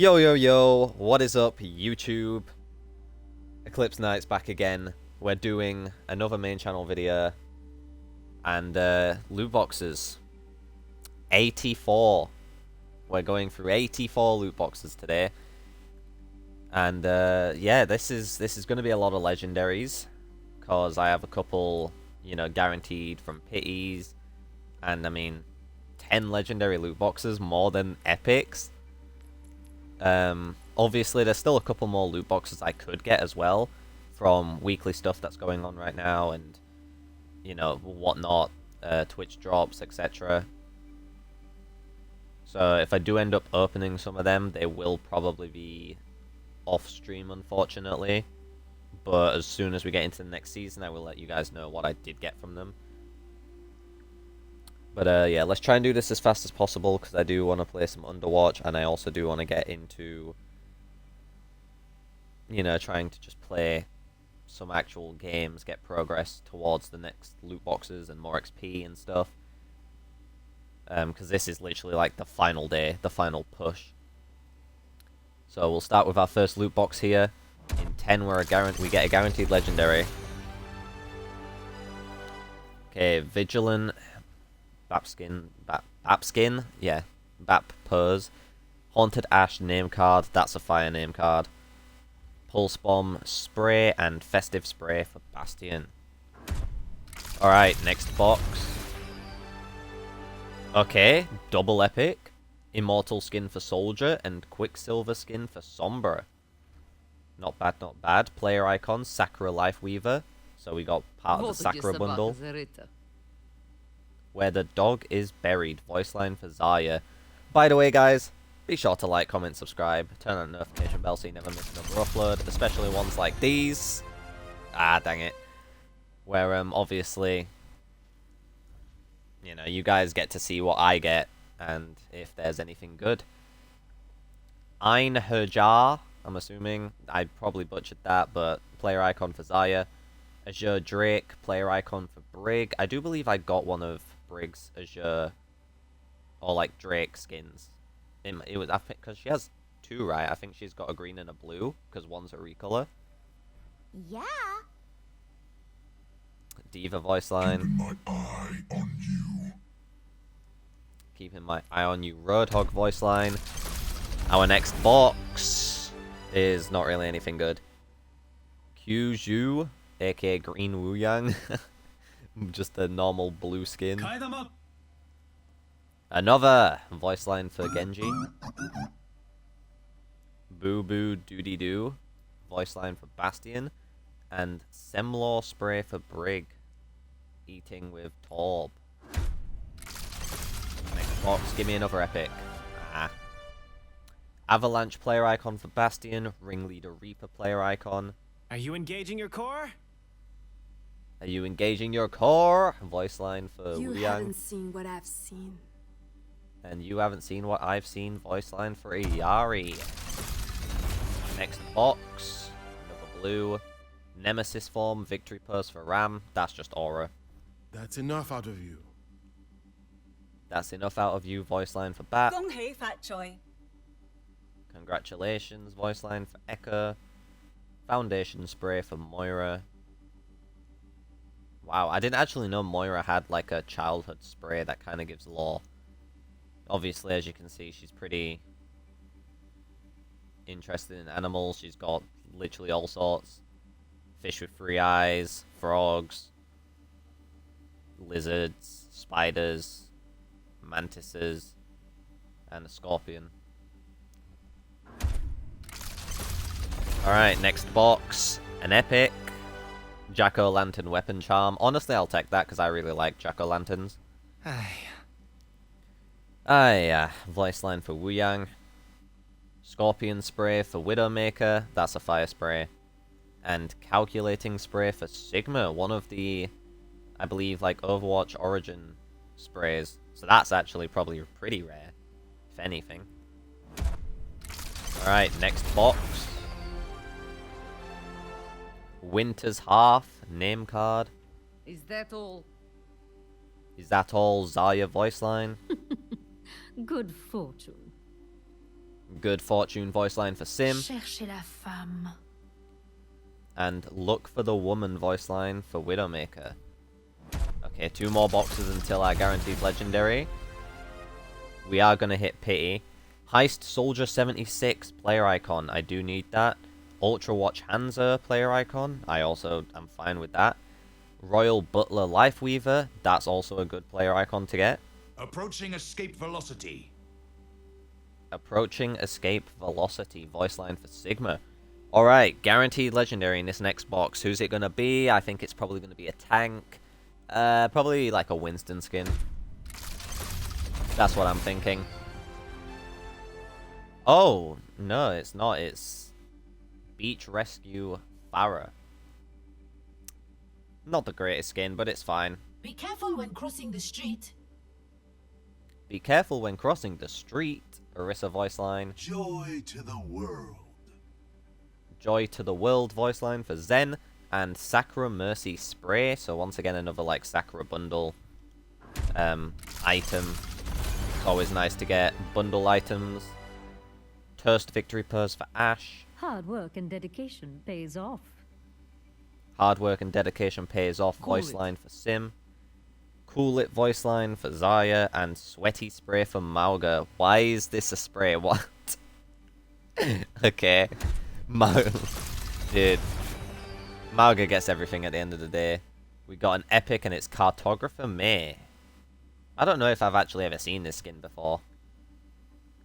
Yo, yo, yo, what is up, YouTube? Eclipse Knight's back again. We're doing another main channel video. And, loot boxes. 84. We're going through 84 loot boxes today. And, yeah, this is going to be a lot of legendaries. Because I have a couple, guaranteed from Pities. And, I mean, 10 legendary loot boxes, more than epics. Obviously, there's still a couple more loot boxes I could get as well from weekly stuff that's going on right now and, whatnot, Twitch drops, etc. So if I do end up opening some of them, they will probably be off-stream, unfortunately. But as soon as we get into the next season, I will let you guys know what I did get from them. But yeah, let's try and do this as fast as possible, because I do want to play some Overwatch, and I also do want to get into, trying to just play some actual games, get progress towards the next loot boxes and more XP and stuff. Because this is literally like the final day, the final push. So we'll start with our first loot box here. In 10, we get a guaranteed legendary. Okay, Vigilant. Bapskin, yeah, Bap Purrs. Haunted Ash name card, that's a fire name card. Pulse Bomb Spray and Festive Spray for Bastion. Alright, next box. Okay, double epic. Immortal skin for Soldier and Quicksilver skin for Sombra. Not bad, not bad. Player icon, Sakura Lifeweaver. So we got part of the Sakura bundle. Where the dog is buried. Voice line for Zarya. By the way, guys, be sure to like, comment, subscribe, turn on the notification bell so you never miss another upload, especially ones like these. Ah, dang it. Where, obviously, you guys get to see what I get, and if there's anything good. Ein Herjar, I'm assuming. I probably butchered that, but player icon for Zarya. Azure Drake, player icon for Brig. I do believe I got one of Brig's Azure or like Drake skins. It was, I think, because she has two, right? I think she's got a green and a blue because one's a recolor. Yeah. Diva voice line. Keeping my eye on you. Keeping my eye on you. Roadhog voice line. Our next box is not really anything good. Kyuju, aka Green Wuyang. Just a normal blue skin. Another voice line for Genji. Boo Boo Doody Doo, voice line for Bastion. And Semlor spray for Brig. Eating with Torb. Next box, give me another epic. Ah. Avalanche player icon for Bastion. Ringleader Reaper player icon. Are you engaging your core? Are you engaging your core? Voice line for You Liang. haven't seen what I've seen. And you haven't seen what I've seen. Voice line for Yari. Next box. Another blue. Nemesis form. Victory purse for Ram. That's just aura. That's enough out of you. That's enough out of you. Voice line for Bat. 恭喜發財 Congratulations. Voice line for Echo. Foundation spray for Moira. Wow, I didn't actually know Moira had like a childhood spray that kind of gives lore. Obviously, as you can see, she's pretty interested in animals. She's got literally all sorts. Fish with 3 eyes, frogs, lizards, spiders, mantises, and a scorpion. Alright, next box. An epic. Jack-o'-lantern weapon charm. Honestly, I'll take that because I really like jack-o'-lanterns. Voice line for Wuyang. Scorpion spray for Widowmaker. That's a fire spray. And calculating spray for Sigma. One of the, I believe, like Overwatch Origin sprays. So that's actually probably pretty rare, if anything. Alright, next box. Winter's Half, name card. Is that all? Is that all? Zarya voice line. Good fortune. Good Fortune voice line for Sim. Cherchez la femme. And Look for the Woman voice line for Widowmaker. Okay, 2 more boxes until our guaranteed legendary. We are going to hit Pity. Heist Soldier 76 player icon. I do need that. Ultra Watch Hansa player icon. I also am fine with that. Royal Butler Lifeweaver. That's also a good player icon to get. Approaching escape velocity. Approaching escape velocity voice line for Sigma. Alright, guaranteed legendary in this next box. Who's it going to be? I think it's probably going to be a tank. Probably like a Winston skin. That's what I'm thinking. Oh, no, it's not. It's Beach Rescue Farah. Not the greatest skin, but it's fine. Be careful when crossing the street. Be careful when crossing the street. Orisa voice line. Joy to the world. Joy to the World voice line for Zen. And Sakura Mercy Spray. So once again, another like Sakura bundle item. It's always nice to get bundle items. Thirst Victory Purse for Ash. Hard work and dedication pays off. Hard work and dedication pays off voice line for Sim. Cool It voice line for Zarya. And Sweaty Spray for Mauga. Why is this a spray? What? Okay. Dude. Mauga gets everything at the end of the day. We got an epic and it's Cartographer May. I don't know if I've actually ever seen this skin before.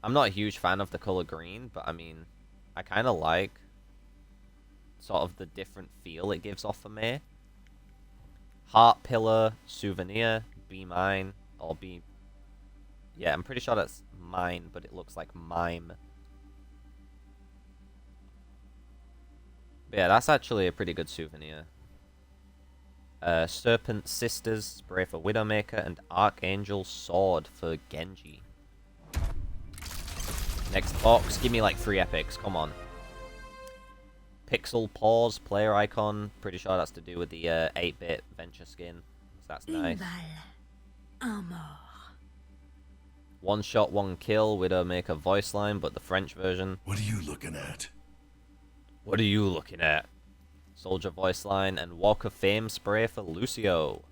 I'm not a huge fan of the color green, but I mean, I kind of like sort of the different feel it gives off for May. Heart Pillar, Souvenir, Be Mine, or Be... Yeah, I'm pretty sure that's Mine, but it looks like Mime. But yeah, that's actually a pretty good souvenir. Serpent Sisters, Spray for Widowmaker, and Archangel Sword for Genji. Next box, give me like 3 epics, come on. Pixel Paws, player icon, pretty sure that's to do with the 8-bit Venture skin, so that's nice. One shot, one kill, Widowmaker voice line, but the French version. What are you looking at? What are you looking at? Soldier voice line and Walk of Fame spray for Lucio.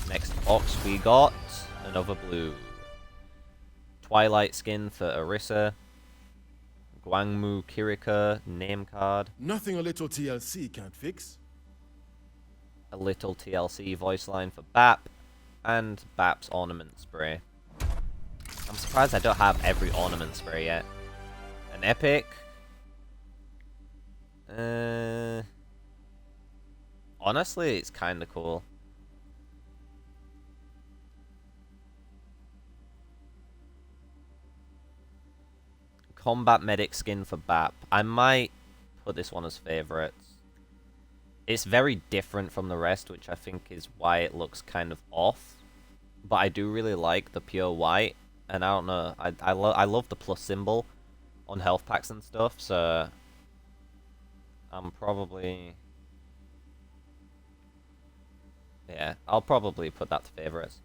Next box we got another blue. Twilight skin for Orisa. Guangmu Kirika name card. Nothing a little TLC can't fix. A little TLC voice line for Bap. And Bap's ornament spray. I'm surprised I don't have every ornament spray yet. An epic. Honestly, it's kind of cool. Combat Medic skin for Bap. I might put this one as favorites. It's very different from the rest, which I think is why it looks kind of off. But I do really like the pure white, and I don't know. I love the plus symbol on health packs and stuff, so I'm probably... Yeah, I'll probably put that to favorites.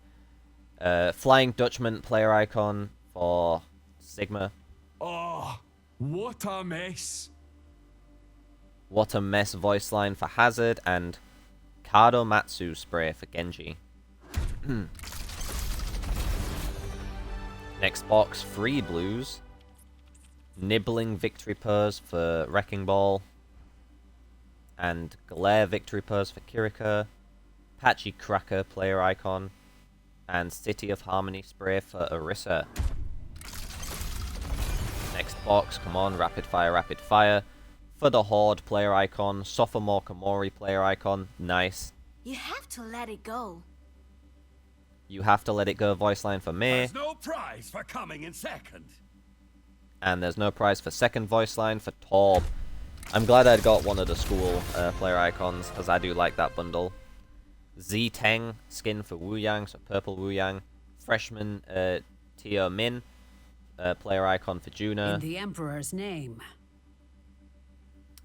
Flying Dutchman player icon for Sigma. Oh, what a mess. What a Mess voice line for Hazard, and Kado Matsu spray for Genji. Next box, 3 blues. Nibbling Victory Purse for Wrecking Ball. And Glare Victory Purse for Kirika. Patchy Cracker player icon. And City of Harmony spray for Orisa. Next box, come on, rapid fire. For the Horde player icon. Sophomore Komori player icon. Nice. You have to let it go. You have to let it go voice line for me. There's no prize for coming in second. And there's no prize for second voice line for Torb. I'm glad I got one of the school player icons, because I do like that bundle. Z-Teng skin for Wu Yang, so purple Wu Yang. Freshman Tio Min, player icon for Juna. In the Emperor's name.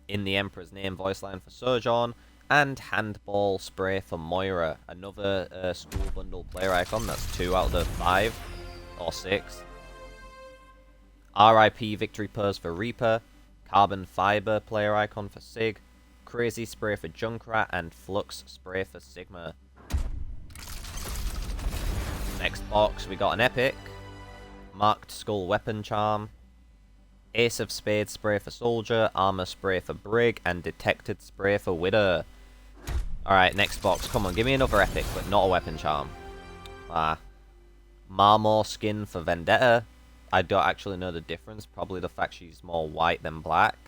In the Emperor's name voice line for Sojourn. And Handball spray for Moira. Another school bundle player icon. That's 2 out of the 5 or 6. RIP Victory Purrs for Reaper, Carbon Fiber player icon for Sig, Crazy Spray for Junkrat, and Flux Spray for Sigma. Next box, we got an epic, Marked Skull Weapon Charm, Ace of Spades Spray for Soldier, Armor Spray for Brig, and Detected Spray for Widow. Alright, next box. Come on, give me another epic, but not a weapon charm. Marmor Skin for Vendetta. I don't actually know the difference. Probably the fact she's more white than black.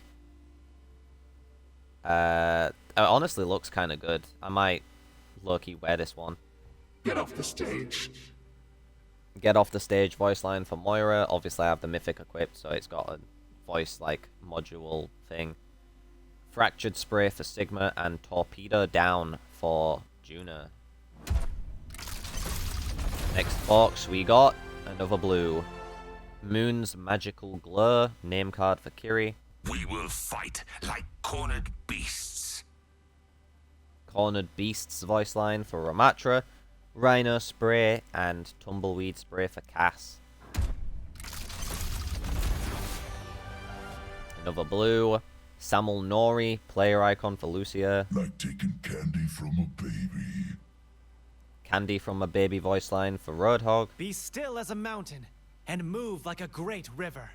It honestly looks kind of good. I might low-key wear this one. Get off the stage. Get off the stage voice line for Moira. Obviously, I have the Mythic equipped, so it's got a voice like module thing. Fractured Spray for Sigma and Torpedo Down for Juna. Next box, we got another blue. Moon's Magical Glow, name card for Kiri. We will fight like cornered beasts. Cornered Beasts voice line for Ramatra. Rhino Spray and Tumbleweed Spray for Cass. Another blue. Samul Nori, player icon for Lucia. Like taking candy from a baby. Candy from a Baby voice line for Roadhog. Be still as a mountain and move like a great river.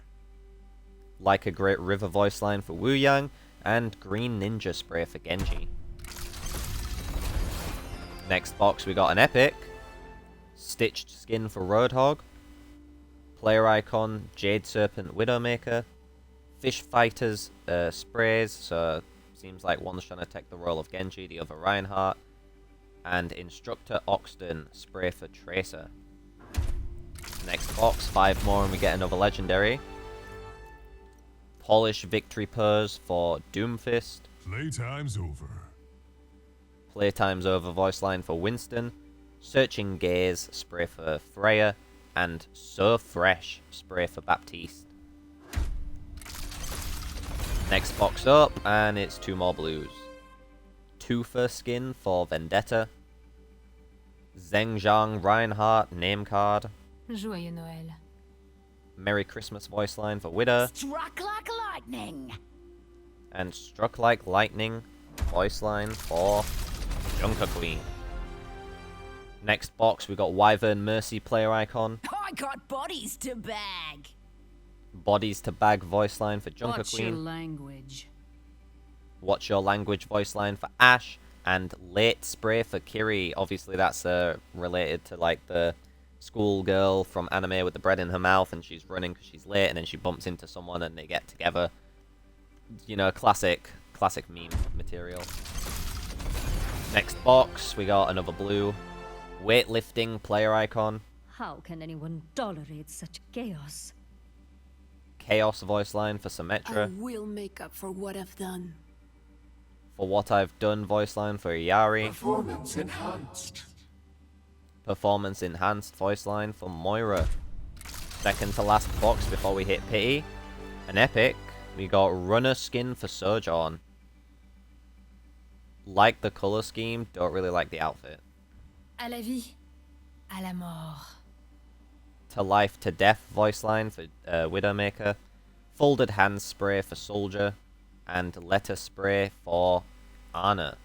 Like a Great River voice line for Wu Yang. And Green Ninja Spray for Genji. Next box, we got an epic. Stitched Skin for Roadhog. Player icon, Jade Serpent Widowmaker. Fish Fighters sprays, so seems like one's trying to take the role of Genji, the other Reinhardt. And Instructor Oxton spray for Tracer. Next box, 5 more and we get another legendary. Polish Victory Purrs for Doomfist. Playtime's over. Playtime's Over voice line for Winston. Searching Gaze spray for Freya. And So Fresh spray for Baptiste. Next box up, and it's 2 more blues. Toofer Skin for Vendetta. Zhengzhang Reinhardt name card. Joyeux Noël. Merry Christmas voice line for Widow. Struck like lightning. And Struck Like Lightning voice line for Junker Queen. Next box, we got Wyvern Mercy player icon. I got bodies to bag. Bodies to Bag voice line for Junker What's Queen. your language? What's Your Language voice line for Ash. And Late Spray for Kiri. Obviously that's related to like the schoolgirl from anime with the bread in her mouth and she's running because she's late and then she bumps into someone and they get together. You know, classic meme material. Next box, we got another blue. Weightlifting player icon. How can anyone tolerate such chaos? Chaos voice line for Symmetra. will make up for what I've done. For What I've Done voice line for Yari. Performance enhanced. Performance enhanced voice line for Moira. Second to last box before we hit Pity. An epic. We got Runner Skin for Sojourn. Like the color scheme, don't really like the outfit. À la vie, à la mort. To Life to Death voice line for Widowmaker. Folded Hand Spray for Soldier. And Letter Spray for Ana.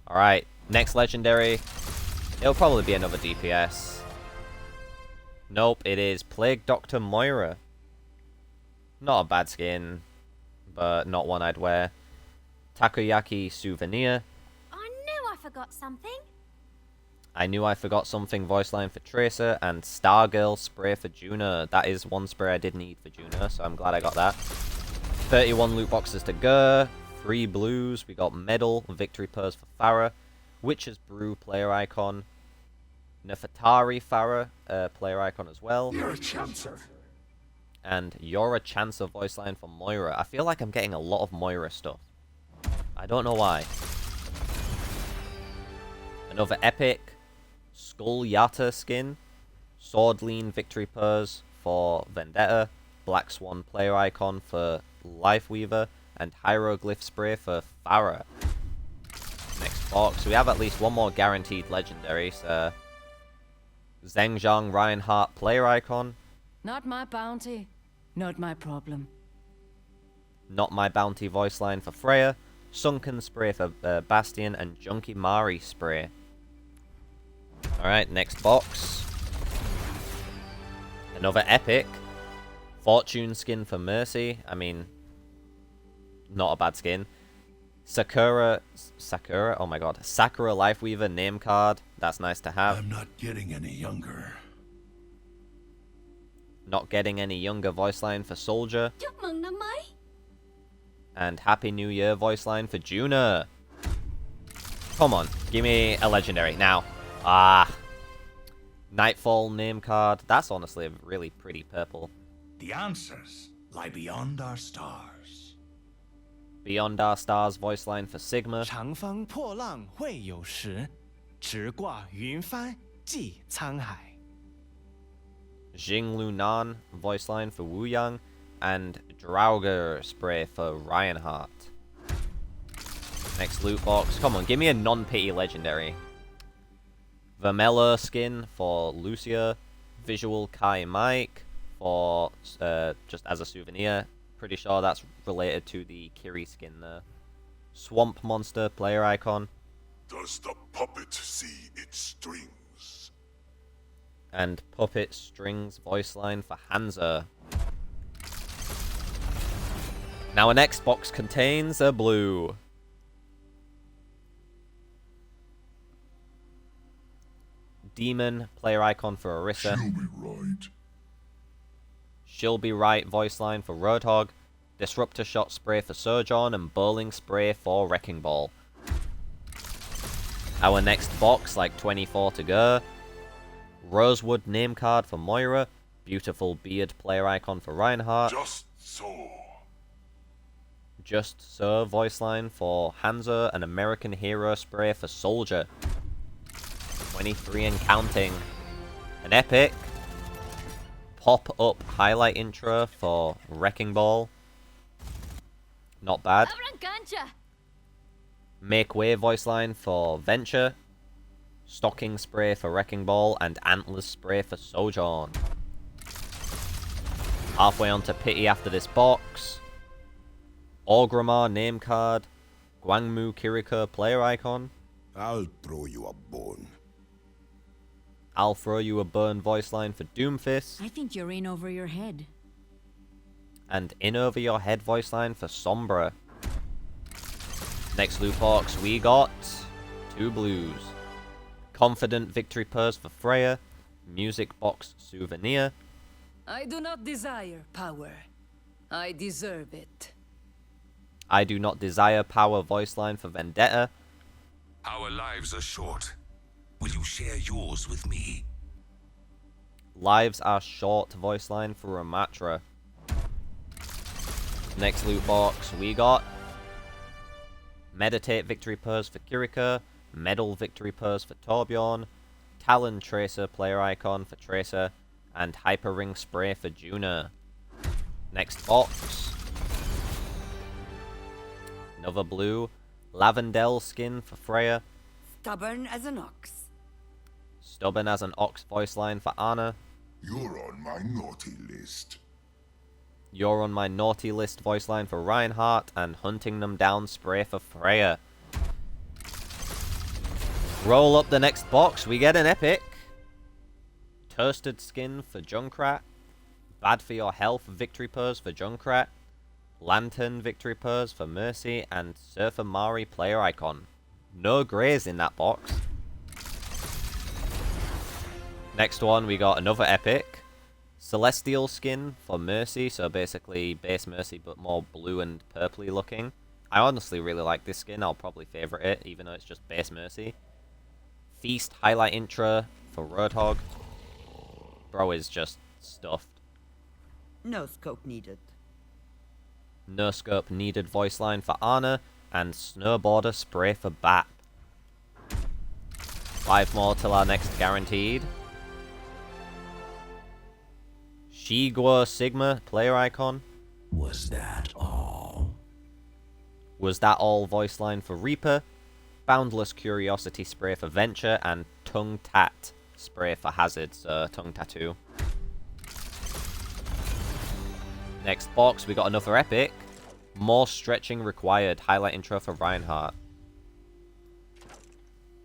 Alright, next legendary. It'll probably be another DPS. Nope, it is Plague Doctor Moira. Not a bad skin, but not one I'd wear. Takoyaki Souvenir. I knew I forgot something. I Knew I Forgot Something voice line for Tracer. And Stargirl Spray for Juno. That is one spray I did need for Juno, so I'm glad I got that. 31 loot boxes to go. 3 blues. We got Medal, Victory Purrs for Farah. Witch's Brew player icon. Nefertari Farah player icon as well. You're a chancer. And You're a Chancer voice line for Moira. I feel like I'm getting a lot of Moira stuff. I don't know why. Another epic. Skull Yata skin. Sword Lean Victory Purrs for Vendetta. Black Swan player icon for Lifeweaver. And Hieroglyph Spray for Farah. Next box. We have at least one more guaranteed legendary. So Zhengzhang Reinhardt player icon. Not my bounty. Not my problem. Not My Bounty voice line for Freya, Sunken spray for Bastion, and Junkie Mari spray. Alright, next box. Another epic. Fortune skin for Mercy. I mean, not a bad skin. Sakura, oh my god. Sakura Lifeweaver name card. That's nice to have. I'm not getting any younger. Not getting any younger voice line for Soldier. Chúc mừng năm mới. And Happy New Year voice line for Juna. Come on, give me a legendary now. Nightfall name card. That's honestly a really pretty purple. The answers lie beyond our stars. Beyond Our Stars voice line for Sigma. 长风破浪会有时，直挂云帆济沧海。 Jing Lunan voice line for Wu Yang. And Draugr spray for Reinhardt. Next loot box. Come on, give me a non-pity legendary. Vermella skin for Lucia. Visual Kai Mike for just as a souvenir. Pretty sure that's related to the Kiri skin there. Swamp Monster player icon. Does the puppet see its strings? And Puppet Strings voice line for Hansa. Now our next box contains a blue. Demon player icon for Orisa. She'll be right. She'll Be Right voice line for Roadhog. Disruptor Shot spray for Sojourn, and Bowling spray for Wrecking Ball. Our next box, like 24 to go. Rosewood name card for Moira. Beautiful Beard player icon for Reinhardt. Just so. Just So voice line for Hanzo, and American Hero spray for Soldier. 23 and counting. An epic. Pop-up highlight intro for Wrecking Ball. Not bad. Abrancancha. Make Way voice line for Venture. Stocking spray for Wrecking Ball, and Antlers spray for Sojourn. Halfway onto Pity after this box. Orgrimmar name card. Guangmu Kiriko player icon. I'll throw you a bone. I'll Throw You a Bone voice line for Doomfist. I think you're in over your head. And In Over Your Head voice line for Sombra. Next loot box, we got 2 blues. Confident Victory Purse for Freya. Music Box Souvenir. I do not desire power. I deserve it. I Do Not Desire Power voice line for Vendetta. Our lives are short. Will you share yours with me? Lives Are Short voice line for Ramatra. Next loot box, we got Meditate Victory Purse for Kiriko. Medal Victory Purse for Torbjorn. Talon Tracer player icon for Tracer. And Hyper Ring Spray for Juna. Next box. Another blue. Lavendel skin for Freya. Stubborn as an ox. Stubborn as an Ox voice line for Anna. You're on my naughty list. You're on My Naughty List voice line for Reinhardt. And Hunting Them Down spray for Freya. Roll up the next box, we get an epic. Toasted skin for Junkrat. Bad for Your Health Victory Purse for Junkrat. Lantern Victory Purse for Mercy. And Surfer Mari player icon. No greys in that box. Next one, we got another epic. Celestial skin for Mercy, so basically base Mercy but more blue and purpley looking. I honestly really like this skin, I'll probably favourite it, even though it's just base Mercy. Feast highlight intro for Roadhog. Bro is just stuffed. No scope needed. No scope needed voice line for Anna. And Snowboarder spray for Bat. 5 more till our next guaranteed. Shiguo Sigma player icon. Was that all? Was That All voice line for Reaper. Boundless Curiosity spray for Venture. And Tongue Tat spray for Hazard, so tongue tattoo. Next box, we got another epic. More stretching required. Highlight intro for Reinhardt.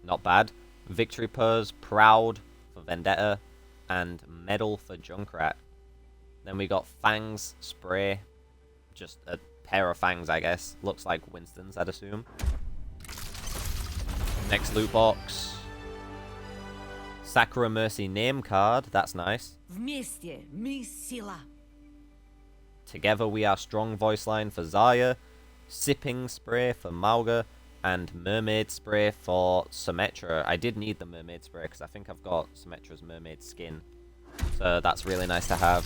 Not bad. Victory Purrs, Proud for Vendetta, and Medal for Junkrat. Then we got Fangs Spray. Just a pair of fangs, I guess. Looks like Winston's, I'd assume. Next loot box. Sakura Mercy name card. That's nice. Вместе мы сила. Together We Are Strong voice line for Zarya. Sipping Spray for Mauga. And Mermaid Spray for Symmetra. I did need the Mermaid Spray because I think I've got Symmetra's Mermaid skin. So that's really nice to have.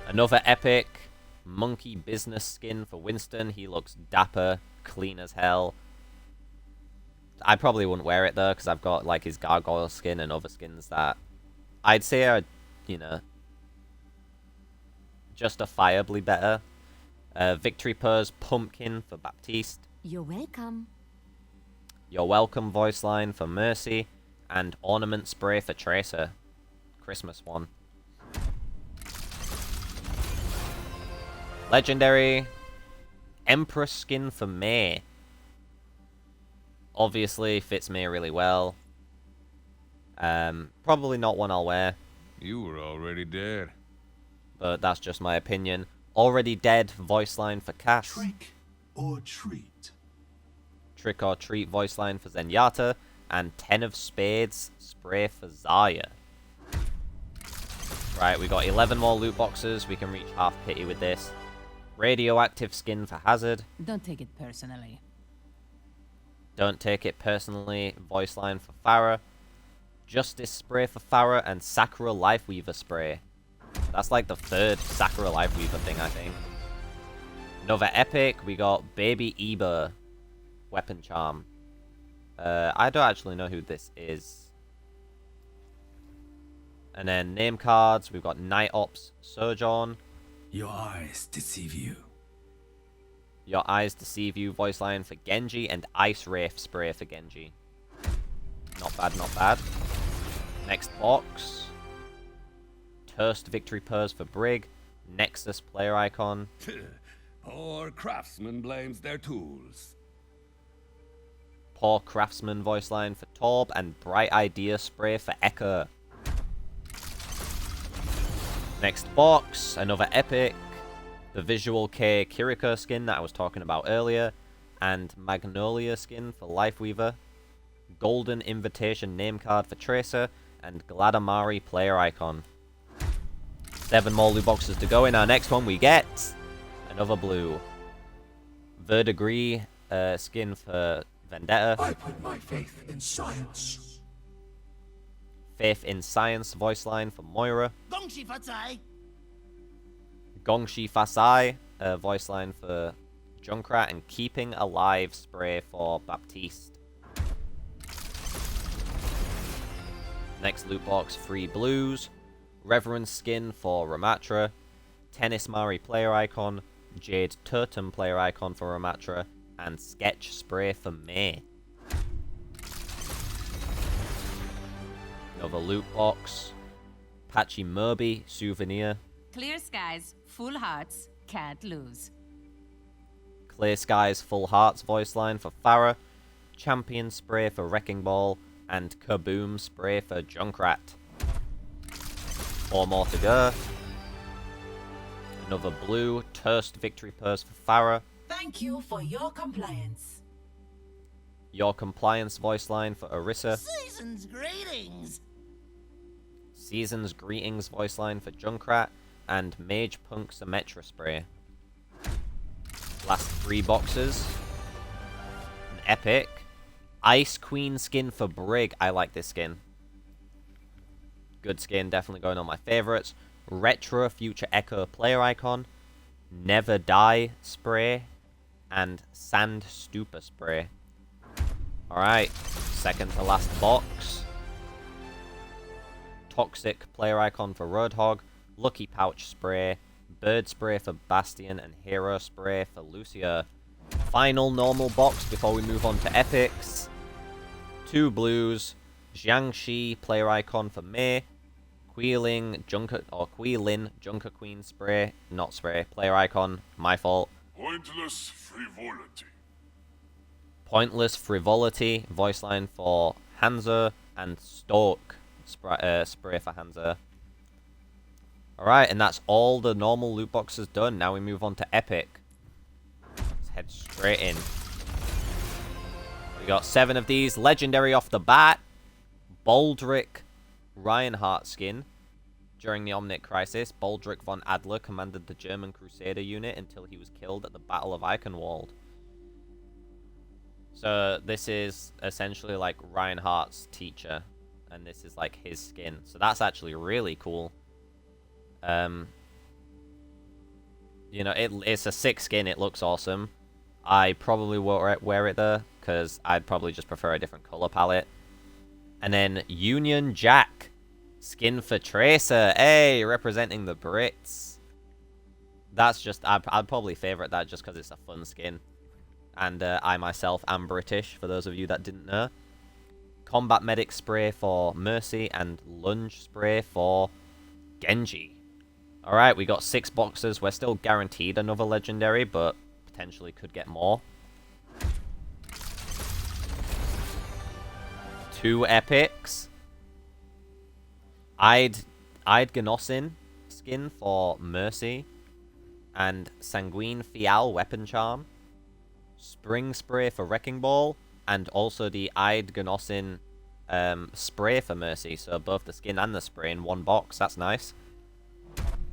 Another epic. Monkey Business skin for Winston. He looks dapper, clean as hell. I probably wouldn't wear it though because I've got like his gargoyle skin and other skins that I'd say are, you know, justifiably better. Victory Purrs Pumpkin for Baptiste. You're welcome. You're Welcome voice line for Mercy. And Ornament Spray for Tracer. Christmas one. Legendary. Empress skin for Mei. Obviously fits Mei really well. Probably not one I'll wear. You were already dead. But that's just my opinion. Already Dead voice line for Cass. Trick or treat. Trick or Treat voice line for Zenyatta. And 10 of Spades spray for Zarya. Right, we got 11 more loot boxes. We can reach half pity with this. Radioactive skin for Hazard. Don't take it personally. Don't take it personally. Voice line for Farah. Justice spray for Farah. And Sakura Lifeweaver spray. That's like the third Sakura Lifeweaver thing, I think. Another epic. We got Baby Eber. Weapon charm. I don't actually know who this is. And then name cards. We've got Night Ops Sojourn. Your eyes deceive you. Your Eyes Deceive You voice line for Genji. And Ice Wraith spray for Genji. Not bad, not bad. Next box. Turst Victory Purrs for Brig. Nexus player icon. Poor craftsman blames their tools. Poor Craftsman voice line for Torb. And Bright Idea spray for Echo. Next box. Another epic. The Visual K Kiriko skin that I was talking about earlier. And Magnolia skin for Lifeweaver. Golden Invitation name card for Tracer. And Gladamari player icon. 7 more loot boxes to go. In our next one we get another blue. Verdigris skin for Vendetta. I put my faith in science. Faith in Science voice line for Moira. Gongshi Fasai voice line for Junkrat. And Keeping Alive spray for Baptiste. Next loot box, 3 blues. Reverend skin for Ramatra. Tennis Mari player icon. Jade Turtum player icon for Ramatra. And Sketch spray for Mei. Another loot box. Patchy Murby souvenir. Clear skies, full hearts, can't lose. Clear Skies Full Hearts voice line for Farah. Champion spray for Wrecking Ball. And Kaboom spray for Junkrat. 4 more to go. Another blue. Turst Victory Purse for Farah. Thank you for your compliance. Your Compliance voice line for Orisa. Season's greetings. Season's Greetings voice line for Junkrat. And Mage Punk Symmetra spray. Last 3 boxes. An epic. Ice Queen skin for Brig. I like this skin. Good skin, definitely going on my favorites. Retro Future Echo player icon. Never Die spray. And Sand Stupor spray. Alright, second to last box. Toxic player icon for Roadhog. Lucky Pouch spray. Bird spray for Bastion. And Hero spray for Lucia. Final normal box before we move on to epics. 2 blues. Jiangxi player icon for Mei. Queelin Junker Queen spray, not spray, player icon, my fault. Pointless frivolity. Pointless Frivolity, voice line for Hanzo, and Stalk spray for Hanzo. Alright, and that's all the normal loot boxes done. Now we move on to Epic. Let's head straight in. We got 7 of these. Legendary off the bat. Baldric Reinhardt skin. During the Omnic Crisis, Baldric von Adler commanded the German Crusader unit until he was killed at the Battle of Eichenwald. So this is essentially like Reinhardt's teacher, and this is like his skin. So that's actually really cool. You know, it's a sick skin. It looks awesome. I probably won't wear it though, because I'd probably just prefer a different color palette. And then Union Jack skin for Tracer. Hey, representing the Brits. That's just I'd probably favorite that just because it's a fun skin. And I myself am British, for those of you that didn't know. Combat Medic spray for Mercy and Lunge spray for Genji. Alright, we got 6 boxes. We're still guaranteed another legendary, but potentially could get more. 2 epics. Gnosin skin for Mercy. And Sanguine Fial weapon charm. Spring spray for Wrecking Ball. And also the Gnosin spray for Mercy. So both the skin and the spray in one box. That's nice.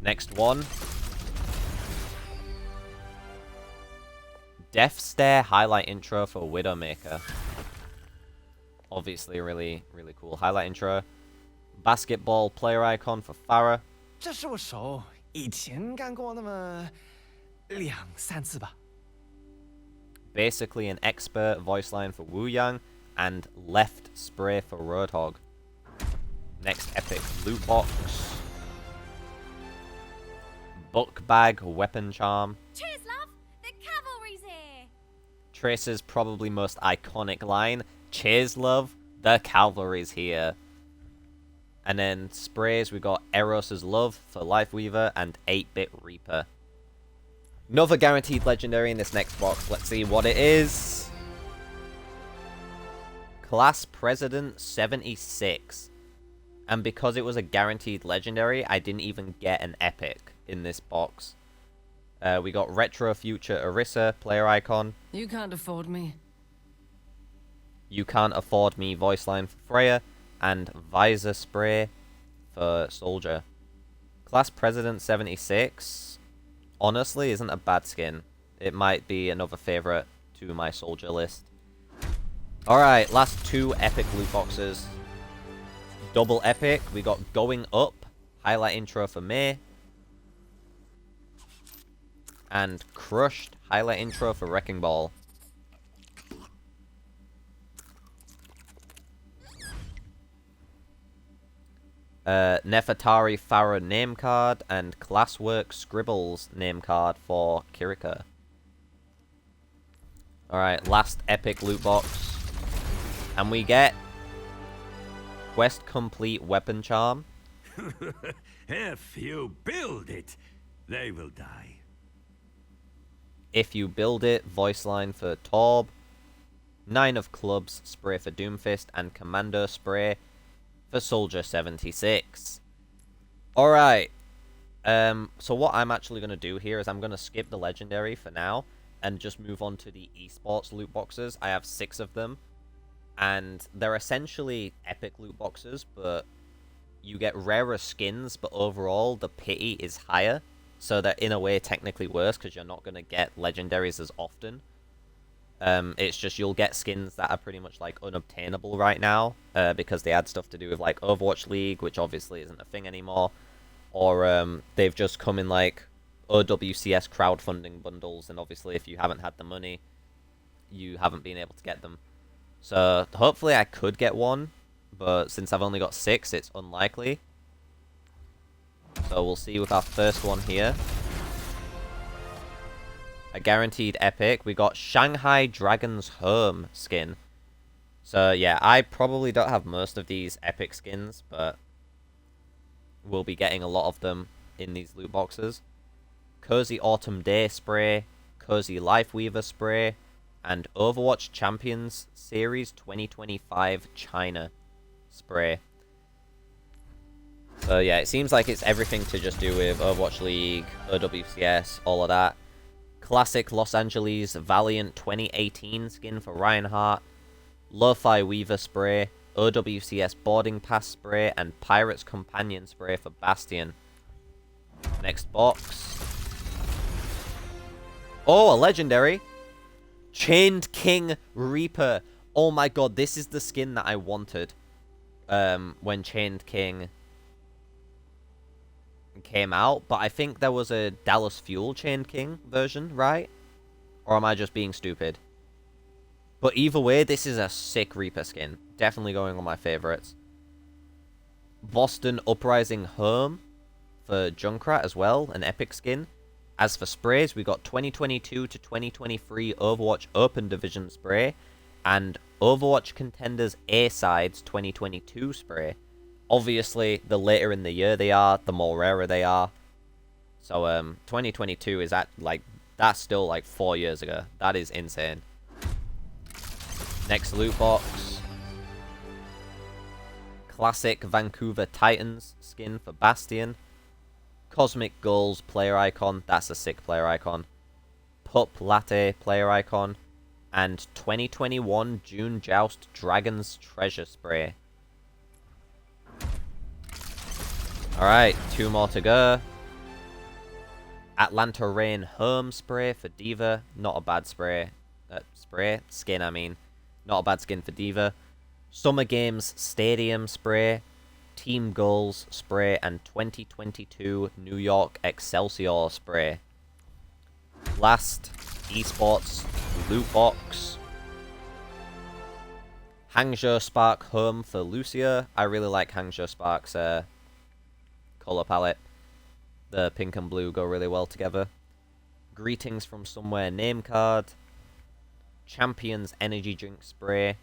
Next one. Death Stare highlight intro for Widowmaker. Obviously really, really cool highlight intro. Basketball player icon for Farah. 这是我手以前干过那么2-3次吧。 Basically an expert voice line for Wu Yang. And left spray for Roadhog. Next epic loot box. Book bag weapon charm. Cheers, love! The cavalry's here! Tracer's probably most iconic line. Cheers, love. The cavalry's here. And then sprays, we got Eros's Love for Lifeweaver and 8-Bit Reaper. Another guaranteed legendary in this next box. Let's see what it is. Class President 76. And because it was a guaranteed legendary, I didn't even get an epic in this box. We got Retro Future Orisa, player icon. You can't afford me. You Can't Afford Me voice line for Freya. And Visor Spray for Soldier. Class President 76, honestly, isn't a bad skin. It might be another favorite to my Soldier list. Alright, last 2 epic loot boxes. Double epic. We got Going Up, highlight intro for May. And Crushed, highlight intro for Wrecking Ball. Nefertari Farah name card and Classwork Scribbles name card for Kirika. Alright, last epic loot box. And we get Quest Complete Weapon Charm. If you build it, they will die. If you build it, voice line for Torb. 9 of Clubs spray for Doomfist and Commando spray for Soldier 76. Alright. So what I'm actually going to do here is I'm going to skip the legendary for now and just move on to the esports loot boxes. I have 6 of them. And they're essentially epic loot boxes, but you get rarer skins, but overall the pity is higher. So they're in a way technically worse because you're not going to get legendaries as often. It's just you'll get skins that are pretty much like unobtainable right now because they had stuff to do with like Overwatch League, which obviously isn't a thing anymore. Or they've just come in like OWCS crowdfunding bundles, and obviously if you haven't had the money, you haven't been able to get them. So hopefully I could get one, but since I've only got 6, it's unlikely. So we'll see with our first one here. A guaranteed epic. We got Shanghai Dragon's Home skin. So yeah, I probably don't have most of these epic skins, but we'll be getting a lot of them in these loot boxes. Cozy Autumn Day spray, Cozy Lifeweaver spray, and Overwatch Champions Series 2025 China spray. So yeah, it seems like it's everything to just do with Overwatch League, OWCS, all of that. Classic Los Angeles Valiant 2018 skin for Reinhardt, Lo-Fi Weaver spray, OWCS Boarding Pass spray, and Pirate's Companion spray for Bastion. Next box. Oh, a legendary. Chained King Reaper. Oh my god, this is the skin that I wanted when Chained King came out. But I think there was a Dallas Fuel Chained King version, right? Or am I just being stupid? But either way, this is a sick Reaper skin. Definitely going on my favorites. Boston Uprising Home for Junkrat as well, an epic skin. As for sprays, we got 2022 to 2023 Overwatch Open Division spray and Overwatch Contenders A-Sides 2022 spray. Obviously, the later in the year they are, the more rarer they are. So 2022 is at like that's still like 4 years ago. That is insane. Next loot box. Classic Vancouver Titans skin for Bastion. Cosmic Gulls player icon. That's a sick player icon. Pup Latte player icon. And 2021 June Joust Dragon's Treasure Spray. Alright, 2 more to go. Atlanta Rain Home Spray for D.Va. Not a bad spray. Skin, I mean. Not a bad skin for D.Va. Summer Games Stadium Spray. Team Goals Spray. And 2022 New York Excelsior Spray. Last, Esports Loot Box. Hangzhou Spark Home for Lucia. I really like Hangzhou Spark's color palette. The pink and blue go really well together. Greetings from Somewhere name card. Champions Energy Drink Spray.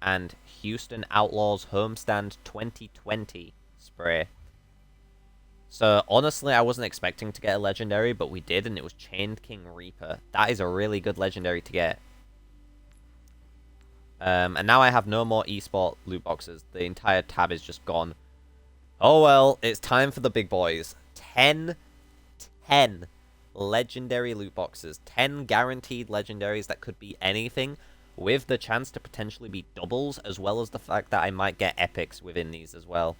And Houston Outlaws Homestand 2020 Spray. So, honestly, I wasn't expecting to get a legendary, but we did, and it was Chained King Reaper. That is a really good legendary to get. And now I have no more esport loot boxes. The entire tab is just gone. Oh well, it's time for the big boys. 10 legendary loot boxes. 10 guaranteed legendaries that could be anything, with the chance to potentially be doubles, as well as the fact that I might get epics within these as well.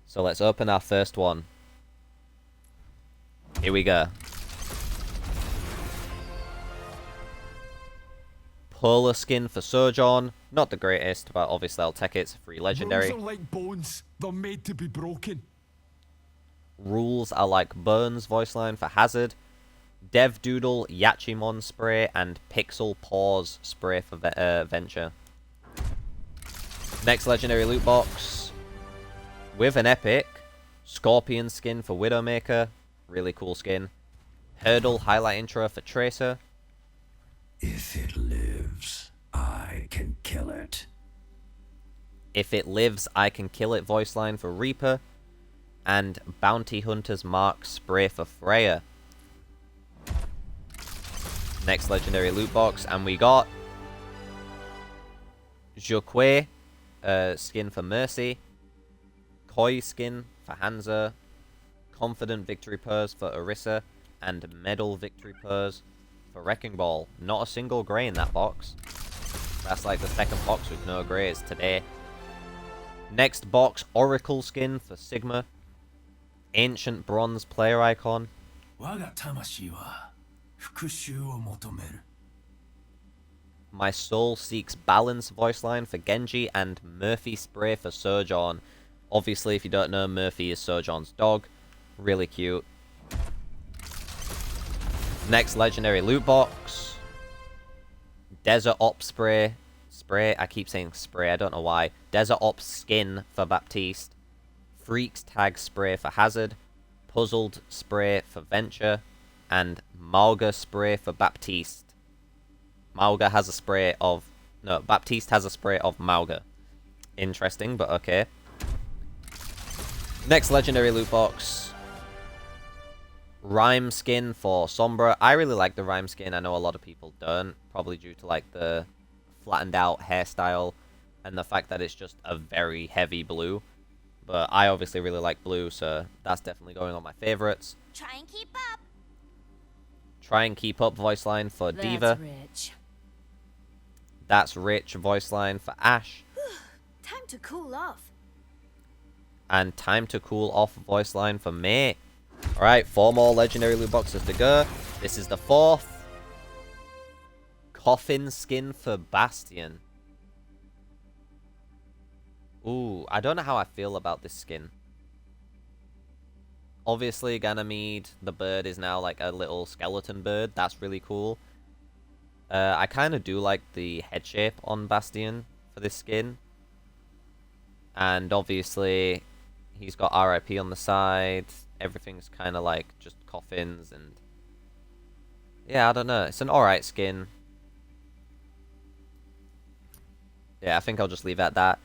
So let's open our first one. Here we go. Polar skin for Sojourn. Not the greatest, but obviously I'll take it. It's a free legendary. Rules are like bones. They're made to be broken. Rules are like Bones voice line for Hazard. Dev Doodle Yachimon spray and Pixel Paws spray for Venture. Next legendary loot box. With an epic. Scorpion skin for Widowmaker. Really cool skin. Hurdle highlight intro for Tracer. If it lives, I can kill it. If it lives, I can kill it voice line for Reaper. And Bounty Hunter's Mark spray for Freya. Next legendary loot box, and we got Joquet skin for Mercy, Koi skin for Hanzo, Confident Victory Purse for Orisa, and Medal Victory Purse for Wrecking Ball. Not a single grey in that box. That's like the second box with no greys today. Next box, Oracle skin for Sigma, Ancient Bronze player icon. My Soul Seeks Balance voice line for Genji, and Murphy spray for Sojourn. Obviously, if you don't know, Murphy is Sojourn's dog. Really cute. Next legendary loot box. Desert Ops spray. I keep saying spray, I don't know why. Desert Ops skin for Baptiste. Freaks tag spray for Hazard. Puzzled spray for Venture. And Mauga spray for Baptiste. Mauga has a spray of... No, Baptiste has a spray of Mauga. Interesting, but okay. Next legendary loot box. Rhyme skin for Sombra. I really like the Rhyme skin. I know a lot of people don't. Probably due to like the flattened out hairstyle and the fact that it's just a very heavy blue. But I obviously really like blue, so that's definitely going on my favorites. Try and keep up. Try and keep up voice line for That's Diva. rich. That's rich voice line for Ashe. Time to cool off. And time to cool off voice line for Mei. Alright, 4 more legendary loot boxes to go. This is the 4th. Coffin skin for Bastion. Ooh, I don't know how I feel about this skin. Obviously, Ganymede, the bird, is now like a little skeleton bird. That's really cool. I kind of do like the head shape on Bastion for this skin. And obviously, he's got RIP on the side. Everything's kind of like just coffins and... yeah, I don't know. It's an alright skin. Yeah, I think I'll just leave it at that.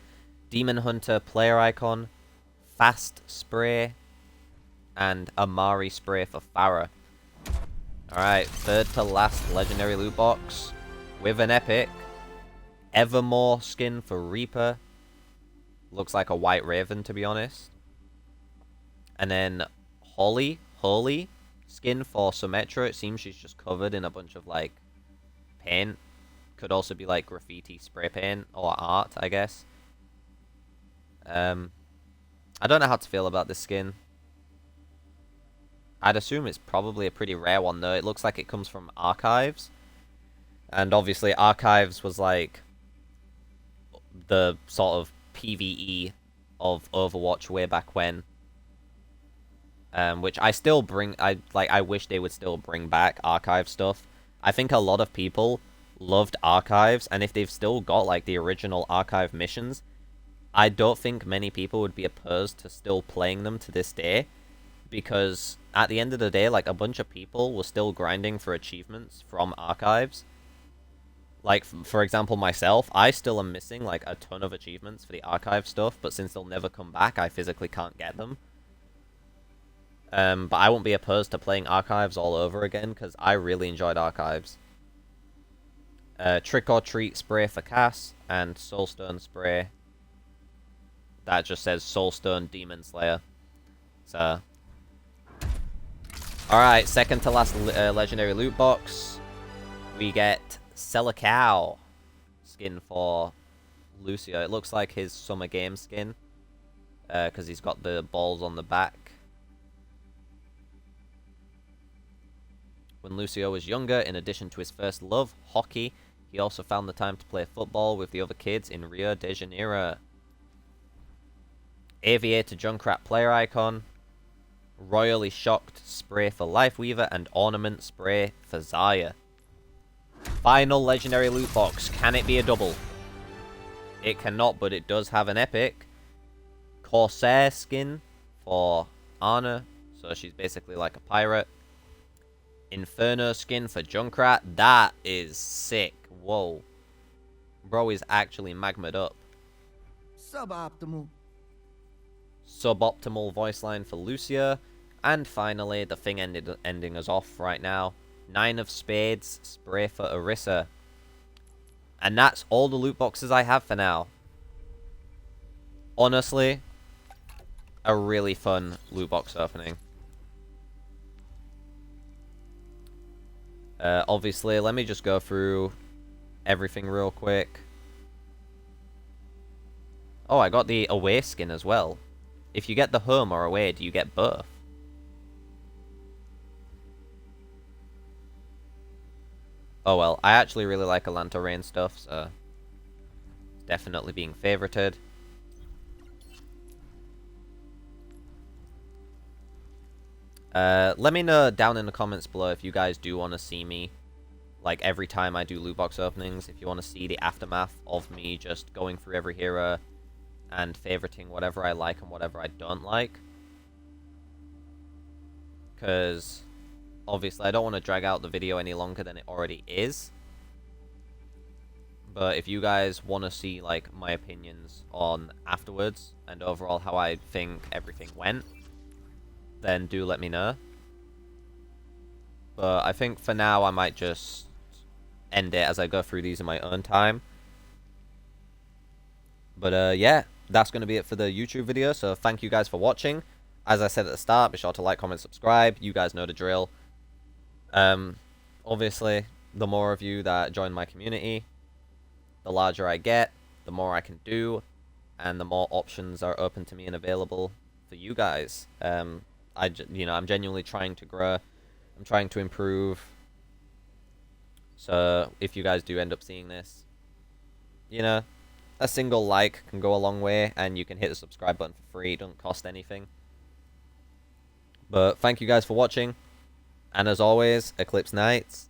Demon Hunter player icon. Fast spray. And Amari spray for Farah. Alright, 3rd to last legendary loot box. With an epic. Evermore skin for Reaper. Looks like a white raven, to be honest. And then Holy skin for Symmetra. It seems she's just covered in a bunch of, like, paint. Could also be, like, graffiti spray paint or art, I guess. I don't know how to feel about this skin. I'd assume it's probably a pretty rare one, though. It looks like it comes from Archives. And obviously, Archives was, like, the sort of PvE of Overwatch way back when. Which I still bring... I wish they would still bring back Archive stuff. I think a lot of people loved Archives, and if they've still got, like, the original Archive missions, I don't think many people would be opposed to still playing them to this day. Because at the end of the day, like, a bunch of people were still grinding for achievements from Archives. Like, for example, myself, I still am missing, like, a ton of achievements for the Archive stuff, but since they'll never come back, I physically can't get them. But I won't be opposed to playing Archives all over again, because I really enjoyed Archives. Trick or Treat spray for Cass, and Soulstone spray. That just says Soulstone Demon Slayer. So... alright, 2nd to last legendary loot box. We get Sell a Cow skin for Lucio. It looks like his Summer Game skin. Because he's got the balls on the back. When Lucio was younger, in addition to his first love, hockey, he also found the time to play football with the other kids in Rio de Janeiro. Aviator Junkrat player icon. Royally Shocked spray for Lifeweaver, and Ornament spray for Zarya. Final legendary loot box. Can it be a double? It cannot, but it does have an epic. Corsair skin for Ana, so she's basically like a pirate. Inferno skin for Junkrat. That is sick. Whoa. Bro is actually magma'd up. Suboptimal. Suboptimal voice line for Lucia. And finally, the thing ending us off right now. 9 of Spades, spray for Orisa. And that's all the loot boxes I have for now. Honestly, a really fun loot box opening. Obviously, let me just go through everything real quick. Oh, I got the away skin as well. If you get the home or away, do you get both? Oh well, I actually really like Alanto Rain stuff, so it's definitely being favorited. Let me know down in the comments below if you guys do want to see me, like, every time I do loot box openings, if you want to see the aftermath of me just going through every hero and favoriting whatever I like and whatever I don't like. Because, obviously, I don't want to drag out the video any longer than it already is. But if you guys want to see like my opinions on afterwards and overall how I think everything went, then do let me know. But I think for now I might just end it as I go through these in my own time. But yeah, that's going to be it for the YouTube video. So thank you guys for watching. As I said at the start, be sure to like, comment, subscribe. You guys know the drill. Obviously, the more of you that join my community, the larger I get, the more I can do, and the more options are open to me and available for you guys. I'm genuinely trying to grow. I'm trying to improve. So if you guys do end up seeing this, you know, a single like can go a long way, and you can hit the subscribe button for free. It doesn't cost anything. But thank you guys for watching. And as always, Eclipse Knights,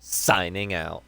signing out.